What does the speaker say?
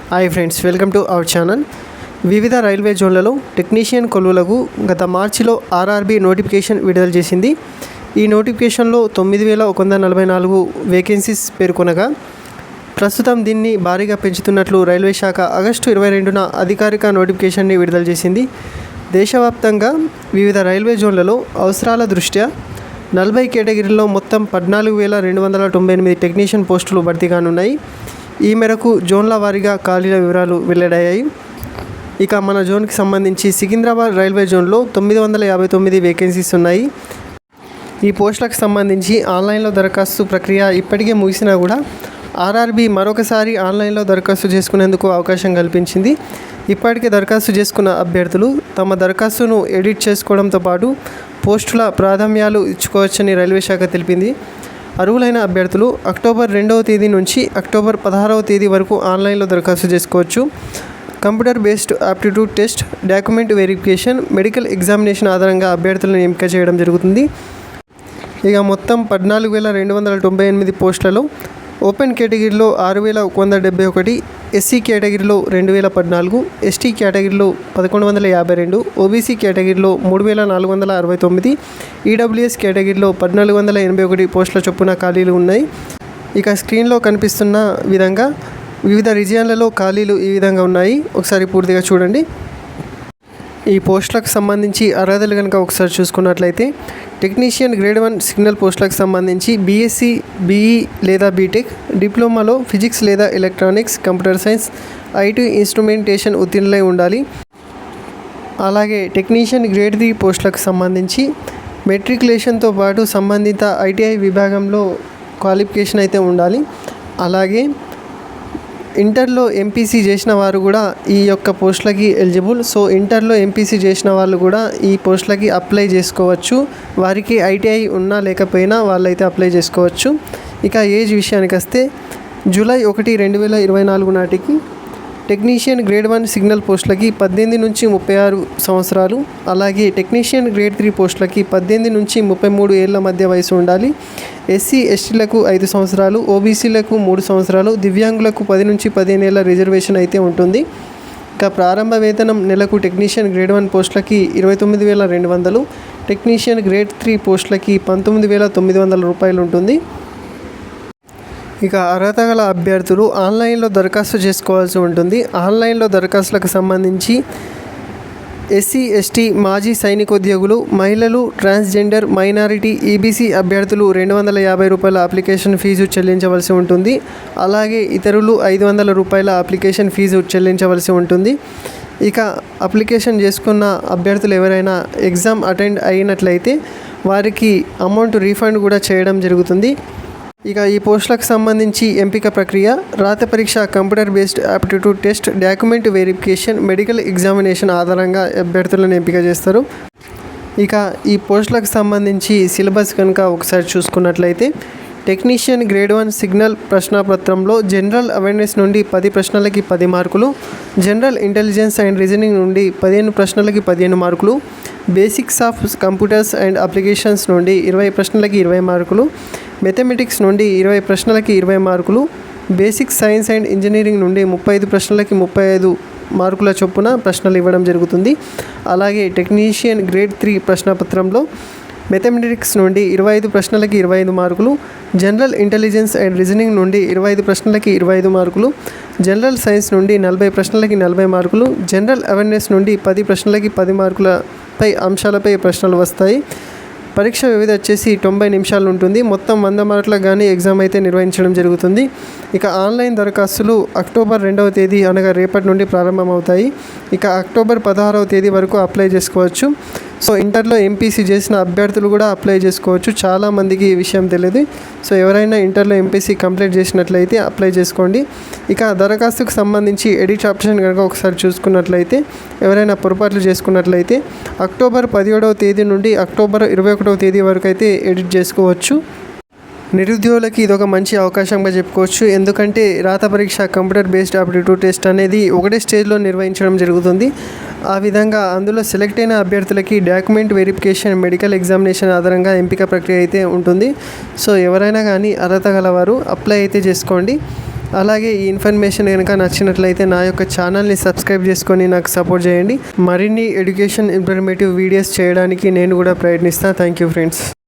Hi friends, welcome to our channel. వివిధ railway జోన్లలో technician కొలువులకు గత మార్చిలో ఆర్ఆర్బీ నోటిఫికేషన్ విడుదల చేసింది. ఈ నోటిఫికేషన్లో 9,144 వేకెన్సీస్ పేర్కొనగా ప్రస్తుతం దీన్ని భారీగా పెంచుతున్నట్లు రైల్వే శాఖ ఆగస్టు 22న అధికారిక నోటిఫికేషన్ని విడుదల చేసింది. దేశవ్యాప్తంగా వివిధ రైల్వే జోన్లలో అవసరాల దృష్ట్యా 40 కేటగిరీల్లో మొత్తం 14,298 టెక్నీషియన్ పోస్టులు భర్తీ కానున్నాయి. ఈ మేరకు జోన్ల వారీగా ఖాళీల వివరాలు వెల్లడయ్యాయి. ఇక మన జోన్కి సంబంధించి సికింద్రాబాద్ రైల్వే జోన్లో 959 వేకెన్సీస్ ఉన్నాయి. ఈ పోస్టులకు సంబంధించి ఆన్లైన్లో దరఖాస్తు ప్రక్రియ ఇప్పటికే ముగిసినా కూడా ఆర్ఆర్బీ మరొకసారి ఆన్లైన్లో దరఖాస్తు చేసుకునేందుకు అవకాశం కల్పించింది. ఇప్పటికే దరఖాస్తు చేసుకున్న అభ్యర్థులు తమ దరఖాస్తును ఎడిట్ చేసుకోవడంతో పాటు పోస్టుల ప్రాధాన్యాలు ఇచ్చుకోవచ్చని రైల్వే శాఖ తెలిపింది. అర్హులైన అభ్యర్థులు అక్టోబర్ 2వ తేదీ నుంచి అక్టోబర్ 16వ తేదీ వరకు ఆన్లైన్లో దరఖాస్తు చేసుకోవచ్చు. Computer based aptitude test, document verification, medical examination ఆధారంగా అభ్యర్థులను ఎంపిక చేయడం జరుగుతుంది. ఇక మొత్తం 14,298 పోస్టులలో ఓపెన్ కేటగిరీలో 6,171, ఎస్సీ కేటగిరీలో 2,014, ఎస్టీ కేటగిరీలో 1,152, ఓబీసీ కేటగిరీలో 3,469, ఈడబ్ల్యూఎస్ కేటగిరీలో 1,481 పోస్టుల చొప్పున ఖాళీలు ఉన్నాయి. ఇక స్క్రీన్లో కనిపిస్తున్న విధంగా వివిధ రీజియన్లలో ఖాళీలు ఈ విధంగా ఉన్నాయి. ఒకసారి పూర్తిగా చూడండి. ఈ పోస్టులకు సంబంధించి అర్హతలు కనుక ఒకసారి చూసుకున్నట్లయితే టెక్నీషియన్ గ్రేడ్ 1 సిగ్నల్ పోస్టులకు సంబంధించి బీఎస్సీ, బీఈ లేదా బీటెక్, డిప్లొమాలో ఫిజిక్స్ లేదా electronics, computer science, IT instrumentation ఉత్తీర్ణులై ఉండాలి. అలాగే టెక్నీషియన్ గ్రేడ్ 3 పోస్టులకు సంబంధించి మెట్రికులేషన్తో పాటు సంబంధిత ఐటీఐ విభాగంలో క్వాలిఫికేషన్ అయితే ఉండాలి. అలాగే ఇంటర్లో ఎంపీసీ చేసిన వారు కూడా ఈ యొక్క పోస్టులకి ఎలిజిబుల్. సో ఇంటర్లో ఎంపీసీ చేసిన వాళ్ళు కూడా ఈ పోస్టులకి అప్లై చేసుకోవచ్చు. వారికి ఐటీఐ ఉన్నా లేకపోయినా వాళ్ళైతే అప్లై చేసుకోవచ్చు. ఇక ఏజ్ విషయానికి వస్తే జూలై 1, 2024 నాటికి టెక్నీషియన్ గ్రేడ్ 1 సిగ్నల్ పోస్టులకి 18 నుంచి 36 సంవత్సరాలు, అలాగే టెక్నీషియన్ గ్రేడ్ 3 పోస్టులకి 18 నుంచి 33 ఏళ్ల మధ్య వయసు ఉండాలి. ఎస్సీ, ఎస్టీలకు 5 సంవత్సరాలు, ఓబీసీలకు 3 సంవత్సరాలు, దివ్యాంగులకు 10 నుంచి 15 ఏళ్ల రిజర్వేషన్ అయితే ఉంటుంది. ఇక ప్రారంభ వేతనం నెలకు టెక్నీషియన్ గ్రేడ్ 1 పోస్టులకి 29,200, టెక్నీషియన్ గ్రేడ్ 3 పోస్టులకి 19,900 రూపాయలు ఉంటుంది. ఇక అర్హత గల అభ్యర్థులు ఆన్లైన్లో దరఖాస్తు చేసుకోవాల్సి ఉంటుంది. ఆన్లైన్లో దరఖాస్తులకు సంబంధించి ఎస్సీ, ఎస్టీ, మాజీ సైనికోద్యోగులు, మహిళలు, ట్రాన్స్జెండర్, మైనారిటీ, ఈబీసీ అభ్యర్థులు 250 రూపాయల అప్లికేషన్ ఫీజు చెల్లించవలసి ఉంటుంది. అలాగే ఇతరులు 500 రూపాయల అప్లికేషన్ ఫీజు చెల్లించవలసి ఉంటుంది. ఇక అప్లికేషన్ చేసుకున్న అభ్యర్థులు ఎవరైనా ఎగ్జామ్ అటెండ్ అయినట్లయితే వారికి అమౌంట్ రీఫండ్ కూడా చేయడం జరుగుతుంది. ఇక ఈ పోస్టులకు సంబంధించి ఎంపిక ప్రక్రియ రాత పరీక్ష, computer based aptitude test, document verification, medical examination ఆధారంగా అభ్యర్థులను ఎంపిక చేస్తారు. ఇక ఈ పోస్టులకు సంబంధించి సిలబస్ కనుక ఒకసారి చూసుకున్నట్లయితే టెక్నీషియన్ గ్రేడ్ 1 సిగ్నల్ ప్రశ్నాపత్రంలో జనరల్ అవేర్నెస్ నుండి 10 ప్రశ్నలకి 10 మార్కులు, జనరల్ ఇంటెలిజెన్స్ అండ్ రీజనింగ్ నుండి 15 ప్రశ్నలకి 15 మార్కులు, basics of computers and applications నుండి 20 ప్రశ్నలకి 20 మార్కులు, మ్యాథమెటిక్స్ నుండి 20 ప్రశ్నలకి 20 మార్కులు, బేసిక్ సైన్స్ అండ్ ఇంజనీరింగ్ నుండి 35 ప్రశ్నలకి 35 మార్కుల చొప్పున ప్రశ్నలు ఇవ్వడం జరుగుతుంది. అలాగే టెక్నీషియన్ గ్రేడ్ 3 ప్రశ్నపత్రంలో మ్యాథమెటిక్స్ నుండి 25 ప్రశ్నలకి 25 మార్కులు, జనరల్ ఇంటెలిజెన్స్ అండ్ రీజనింగ్ నుండి 25 ప్రశ్నలకి 25 మార్కులు, జనరల్ సైన్స్ నుండి 40 ప్రశ్నలకి 40 మార్కులు, జనరల్ అవేర్నెస్ నుండి 10 ప్రశ్నలకి 10 మార్కులపై అంశాలపై ప్రశ్నలు వస్తాయి. పరీక్ష వ్యవధి వచ్చేసి 90 నిమిషాలు ఉంటుంది. మొత్తం 100 మార్కులకు కానీ ఎగ్జామ్ అయితే నిర్వహించడం జరుగుతుంది. ఇక ఆన్లైన్ దరఖాస్తులు అక్టోబర్ 2వ తేదీ అనగా రేపటి నుండి ప్రారంభమవుతాయి. ఇక అక్టోబర్ 16వ తేదీ వరకు అప్లై చేసుకోవచ్చు. సో ఇంటర్లో ఎంపీసీ చేసిన అభ్యర్థులు కూడా అప్లై చేసుకోవచ్చు. చాలామందికి ఈ విషయం తెలియదు. సో ఎవరైనా ఇంటర్లో ఎంపీసీ కంప్లీట్ చేసినట్లయితే అప్లై చేసుకోండి. ఇక దరఖాస్తుకు సంబంధించి ఎడిట్ ఆప్షన్ కనుక ఒకసారి చూసుకున్నట్లయితే ఎవరైనా పొరపాట్లు చేసుకున్నట్లయితే అక్టోబర్ 17వ తేదీ నుండి అక్టోబర్ 21వ తేదీ వరకు అయితే ఎడిట్ చేసుకోవచ్చు. నిరుద్యోగులకి ఇదొక మంచి అవకాశంగా చెప్పుకోవచ్చు. ఎందుకంటే రాత పరీక్ష, కంప్యూటర్ బేస్డ్ ఆప్టిట్యూడ్ టెస్ట్ అనేది ఒకటే స్టేజ్లో నిర్వహించడం జరుగుతుంది. ఆ విధంగా అందులో సెలెక్ట్ అయిన అభ్యర్థులకి డాక్యుమెంట్ వెరిఫికేషన్, మెడికల్ ఎగ్జామినేషన్ ఆధారంగా ఎంపిక ప్రక్రియ అయితే ఉంటుంది. సో ఎవరైనా కానీ అర్హత గలవారు అప్లై అయితే చేసుకోండి. అలాగే ఈ ఇన్ఫర్మేషన్ కనుక నచ్చినట్లయితే నా యొక్క ఛానల్ని సబ్స్క్రైబ్ చేసుకొని నాకు సపోర్ట్ చేయండి. మరిన్ని ఎడ్యుకేషన్ ఇన్ఫర్మేటివ్ వీడియోస్ చేయడానికి నేను కూడా ప్రయత్నిస్తాను. Thank you friends.